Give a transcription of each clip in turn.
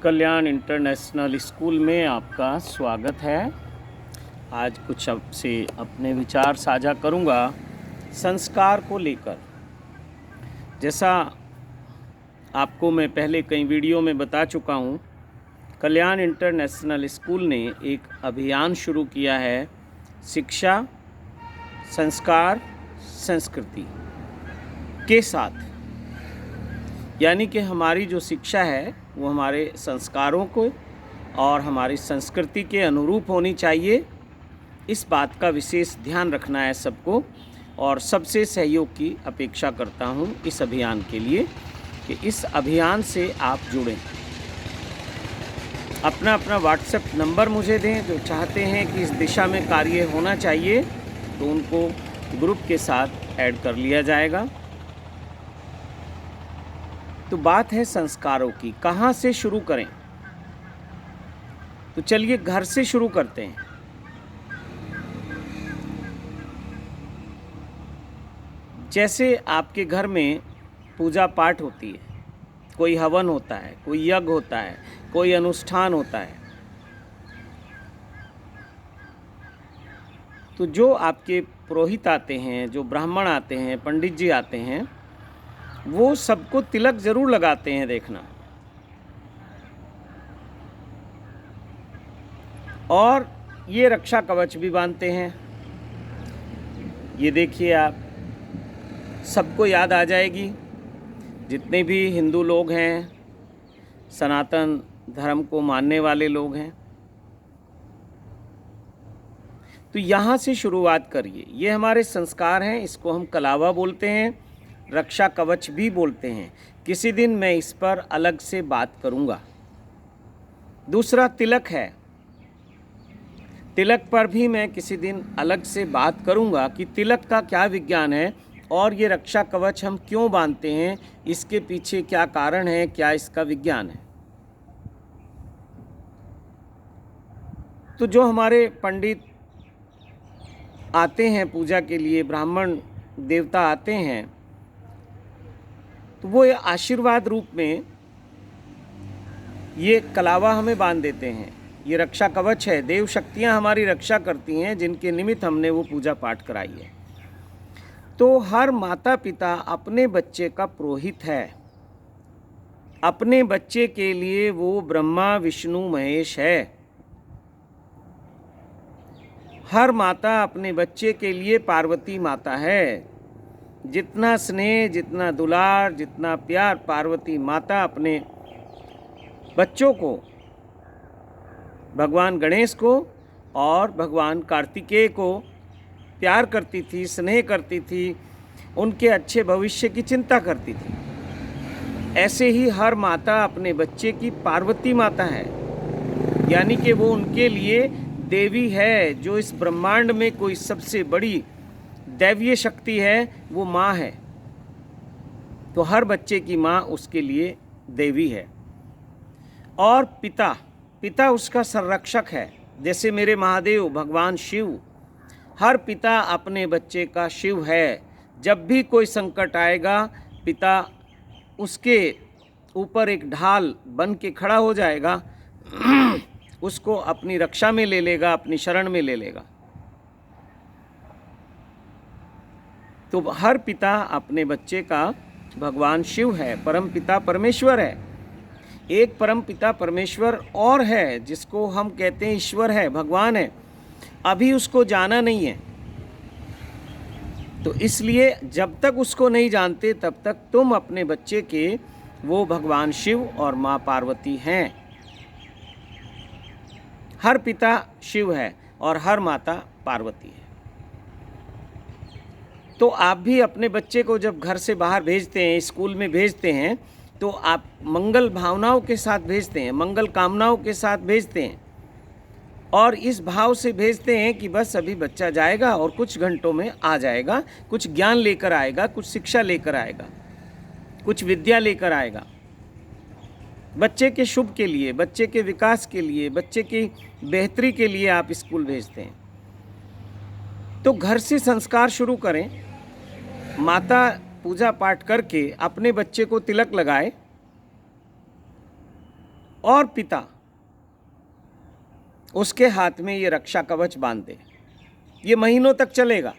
कल्याण international school में आपका स्वागत है। आज कुछ आपसे अपने विचार साझा करूंगा संस्कार को लेकर। जैसा आपको मैं पहले कई वीडियो में बता चुका हूं, कल्याण इंटरनेशनल स्कूल ने एक अभियान शुरू किया है, शिक्षा, संस्कार, संस्कृति के साथ। यानी कि हमारी जो शिक्षा है वो हमारे संस्कारों को और हमारी संस्कृति के अनुरूप होनी चाहिए। इस बात का विशेष ध्यान रखना है सबको, और सबसे सहयोग की अपेक्षा करता हूँ इस अभियान के लिए कि इस अभियान से आप जुड़ें। अपना अपना व्हाट्सएप नंबर मुझे दें। जो चाहते हैं कि इस दिशा में कार्य होना चाहिए तो उनको ग्रुप के साथ ऐड कर लिया जाएगा। तो बात है संस्कारों की, कहाँ से शुरू करें? तो चलिए घर से शुरू करते हैं। जैसे आपके घर में पूजा पाठ होती है, कोई हवन होता है, कोई यज्ञ होता है, कोई अनुष्ठान होता है, तो जो आपके पुरोहित आते हैं, जो ब्राह्मण आते हैं, पंडित जी आते हैं, वो सबको तिलक जरूर लगाते हैं। देखना, और ये रक्षा कवच भी बांधते हैं। ये देखिए, आप सबको याद आ जाएगी, जितने भी हिंदू लोग हैं, सनातन धर्म को मानने वाले लोग हैं। तो यहाँ से शुरुआत करिए। ये हमारे संस्कार हैं, इसको हम कलावा बोलते हैं, रक्षा कवच भी बोलते हैं। किसी दिन मैं इस पर अलग से बात करूँगा। दूसरा तिलक है। तिलक पर भी मैं किसी दिन अलग से बात करूँगा कि तिलक का क्या विज्ञान है और ये रक्षा कवच हम क्यों बांधते हैं, इसके पीछे क्या कारण है, क्या इसका विज्ञान है। तो जो हमारे पंडित आते हैं पूजा के लिए, ब्राह्मण देवता आते हैं, तो वो ये आशीर्वाद रूप में ये कलावा हमें बांध देते हैं। ये रक्षा कवच है। देव शक्तियाँ हमारी रक्षा करती हैं, जिनके निमित्त हमने वो पूजा पाठ कराई है। तो हर माता पिता अपने बच्चे का पुरोहित है। अपने बच्चे के लिए वो ब्रह्मा विष्णु महेश है। हर माता अपने बच्चे के लिए पार्वती माता है। जितना स्नेह, जितना दुलार, जितना प्यार पार्वती माता अपने बच्चों को, भगवान गणेश को और भगवान कार्तिकेय को प्यार करती थी, स्नेह करती थी, उनके अच्छे भविष्य की चिंता करती थी, ऐसे ही हर माता अपने बच्चे की पार्वती माता है। यानी कि वो उनके लिए देवी है। जो इस ब्रह्मांड में कोई सबसे बड़ी दैवीय शक्ति है, वो माँ है। तो हर बच्चे की माँ उसके लिए देवी है। और पिता उसका संरक्षक है। जैसे मेरे महादेव भगवान शिव, हर पिता अपने बच्चे का शिव है। जब भी कोई संकट आएगा, पिता उसके ऊपर एक ढाल बन के खड़ा हो जाएगा, उसको अपनी रक्षा में ले लेगा, अपनी शरण में ले लेगा। तो हर पिता अपने बच्चे का भगवान शिव है, परम पिता परमेश्वर है। एक परम पिता परमेश्वर और है, जिसको हम कहते हैं ईश्वर है, भगवान है। अभी उसको जाना नहीं है। तो इसलिए जब तक उसको नहीं जानते, तब तक तुम अपने बच्चे के वो भगवान शिव और माँ पार्वती हैं। हर पिता शिव है और हर माता पार्वती है। तो आप भी अपने बच्चे को जब घर से बाहर भेजते हैं, स्कूल में भेजते हैं, तो आप मंगल भावनाओं के साथ भेजते हैं, मंगल कामनाओं के साथ भेजते हैं, और इस भाव से भेजते हैं कि बस अभी बच्चा जाएगा और कुछ घंटों में आ जाएगा, कुछ ज्ञान लेकर आएगा, कुछ शिक्षा लेकर आएगा, कुछ विद्या लेकर आएगा। बच्चे के शुभ के लिए, बच्चे के विकास के लिए, बच्चे की बेहतरी के लिए आप स्कूल भेजते हैं। तो घर से संस्कार शुरू करें। माता पूजा पाठ करके अपने बच्चे को तिलक लगाए और पिता उसके हाथ में ये रक्षा कवच बांध दे। ये महीनों तक चलेगा।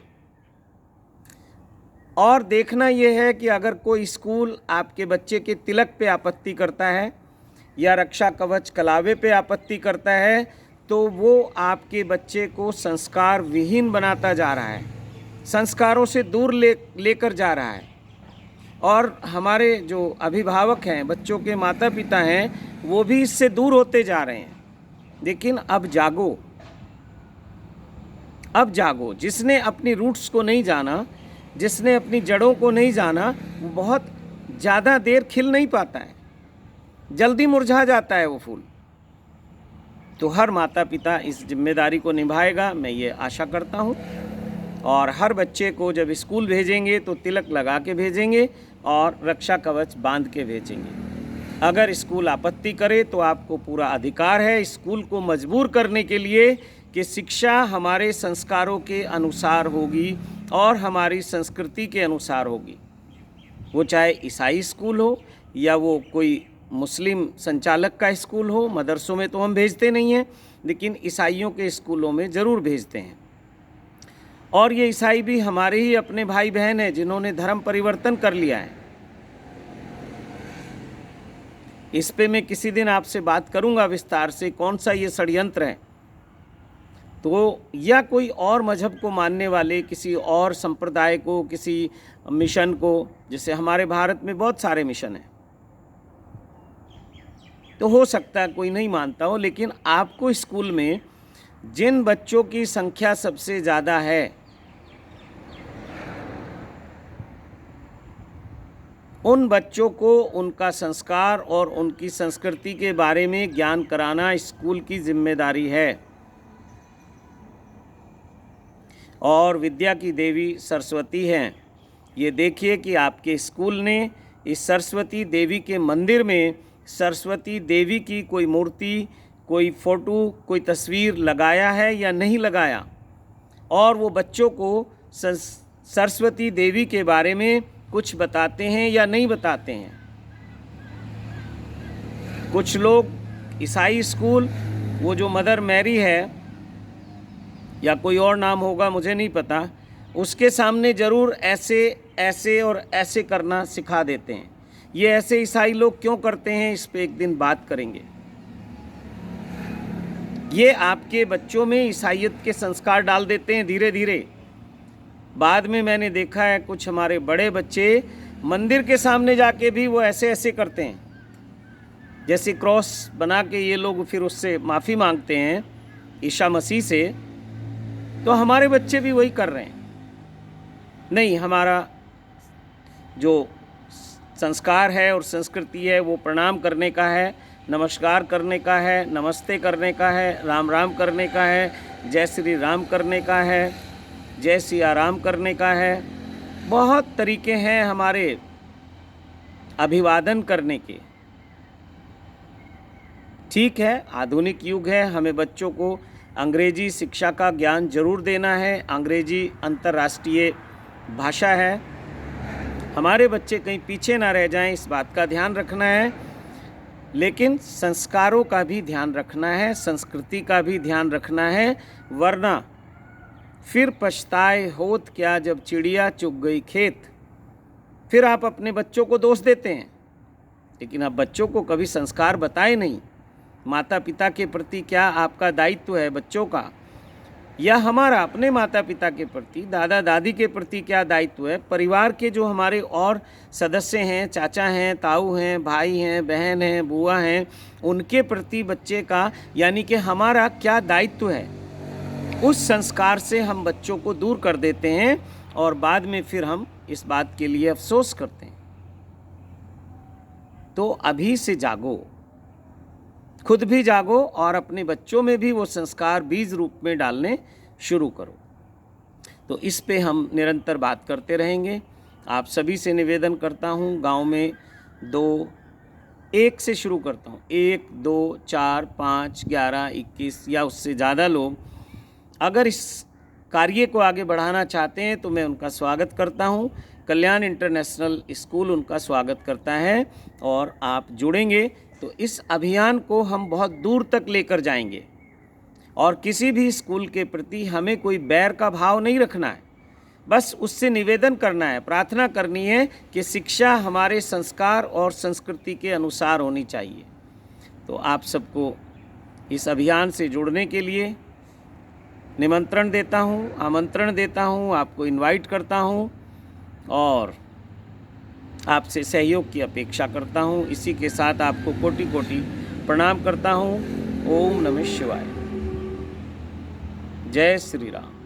और देखना यह है कि अगर कोई स्कूल आपके बच्चे के तिलक पे आपत्ति करता है या रक्षा कवच कलावे पे आपत्ति करता है, तो वो आपके बच्चे को संस्कार विहीन बनाता जा रहा है, संस्कारों से दूर लेकर जा रहा है। और हमारे जो अभिभावक हैं, बच्चों के माता पिता हैं, वो भी इससे दूर होते जा रहे हैं। लेकिन अब जागो, अब जागो। जिसने अपनी रूट्स को नहीं जाना, जिसने अपनी जड़ों को नहीं जाना, वो बहुत ज़्यादा देर खिल नहीं पाता है, जल्दी मुरझा जाता है वो फूल। तो हर माता पिता इस जिम्मेदारी को निभाएगा, मैं ये आशा करता हूँ। और हर बच्चे को जब स्कूल भेजेंगे तो तिलक लगा के भेजेंगे और रक्षा कवच बांध के भेजेंगे। अगर स्कूल आपत्ति करे तो आपको पूरा अधिकार है स्कूल को मजबूर करने के लिए कि शिक्षा हमारे संस्कारों के अनुसार होगी और हमारी संस्कृति के अनुसार होगी। वो चाहे ईसाई स्कूल हो या वो कोई मुस्लिम संचालक का स्कूल हो। मदरसों में तो हम भेजते नहीं हैं, लेकिन ईसाइयों के स्कूलों में ज़रूर भेजते हैं। और ये ईसाई भी हमारे ही अपने भाई बहन हैं जिन्होंने धर्म परिवर्तन कर लिया है। इस पे मैं किसी दिन आपसे बात करूंगा विस्तार से, कौन सा ये षड्यंत्र है। तो या कोई और मजहब को मानने वाले किसी और संप्रदाय को, किसी मिशन को, जैसे हमारे भारत में बहुत सारे मिशन हैं, तो हो सकता है कोई नहीं मानता हो, लेकिन आपको स्कूल में जिन बच्चों की संख्या सबसे ज़्यादा है, उन बच्चों को उनका संस्कार और उनकी संस्कृति के बारे में ज्ञान कराना स्कूल की जिम्मेदारी है। और विद्या की देवी सरस्वती हैं। ये देखिए कि आपके स्कूल ने इस सरस्वती देवी के मंदिर में सरस्वती देवी की कोई मूर्ति, कोई फ़ोटो, कोई तस्वीर लगाया है या नहीं लगाया। और वो बच्चों को सरस्वती देवी के बारे में कुछ बताते हैं या नहीं बताते हैं। कुछ लोग ईसाई स्कूल, वो जो मदर मैरी है या कोई और नाम होगा मुझे नहीं पता, उसके सामने ज़रूर ऐसे ऐसे और ऐसे करना सिखा देते हैं। ये ऐसे ईसाई लोग क्यों करते हैं, इस पे एक दिन बात करेंगे। ये आपके बच्चों में ईसाइयत के संस्कार डाल देते हैं धीरे धीरे। बाद में मैंने देखा है कुछ हमारे बड़े बच्चे मंदिर के सामने जाके भी वो ऐसे ऐसे करते हैं, जैसे क्रॉस बना के ये लोग फिर उससे माफ़ी मांगते हैं ईसा मसीह से। तो हमारे बच्चे भी वही कर रहे हैं। नहीं, हमारा जो संस्कार है और संस्कृति है वो प्रणाम करने का है, नमस्कार करने का है, नमस्ते करने का है, राम राम करने का है, जय श्री राम करने का है, जय सिया राम करने का है। बहुत तरीके हैं हमारे अभिवादन करने के। ठीक है, आधुनिक युग है, हमें बच्चों को अंग्रेजी शिक्षा का ज्ञान जरूर देना है। अंग्रेजी अंतर्राष्ट्रीय भाषा है, हमारे बच्चे कहीं पीछे ना रह जाएं, इस बात का ध्यान रखना है। लेकिन संस्कारों का भी ध्यान रखना है, संस्कृति का भी ध्यान रखना है, वरना फिर पछताए होत क्या जब चिड़िया चुग गई खेत। फिर आप अपने बच्चों को दोष देते हैं, लेकिन आप बच्चों को कभी संस्कार बताए नहीं। माता पिता के प्रति क्या आपका दायित्व है बच्चों का, या हमारा अपने माता पिता के प्रति, दादा दादी के प्रति क्या दायित्व है। परिवार के जो हमारे और सदस्य हैं, चाचा हैं, ताऊ हैं, भाई हैं, बहन हैं, बुआ हैं, उनके प्रति बच्चे का यानी कि हमारा क्या दायित्व है, उस संस्कार से हम बच्चों को दूर कर देते हैं और बाद में फिर हम इस बात के लिए अफसोस करते हैं। तो अभी से जागो, खुद भी जागो और अपने बच्चों में भी वो संस्कार बीज रूप में डालने शुरू करो। तो इस पे हम निरंतर बात करते रहेंगे। आप सभी से निवेदन करता हूँ, गांव में 1 से शुरू करता हूँ, 1, 2, 4, 5, 11, 21 या उससे ज़्यादा लोग अगर इस कार्य को आगे बढ़ाना चाहते हैं तो मैं उनका स्वागत करता हूं। कल्याण इंटरनेशनल स्कूल उनका स्वागत करता है और आप जुड़ेंगे तो इस अभियान को हम बहुत दूर तक लेकर जाएंगे और किसी भी स्कूल के प्रति हमें कोई बैर का भाव नहीं रखना है। बस उससे निवेदन करना है, प्रार्थना करनी है कि शिक्षा हमारे संस्कार और संस्कृति के अनुसार होनी चाहिए। तो आप सबको इस अभियान से जुड़ने के लिए निमंत्रण देता हूँ, आमंत्रण देता हूँ, आपको इनवाइट करता हूँ और आपसे सहयोग की अपेक्षा करता हूँ। इसी के साथ आपको कोटि कोटि प्रणाम करता हूँ। ओम नमः शिवाय। जय श्री राम।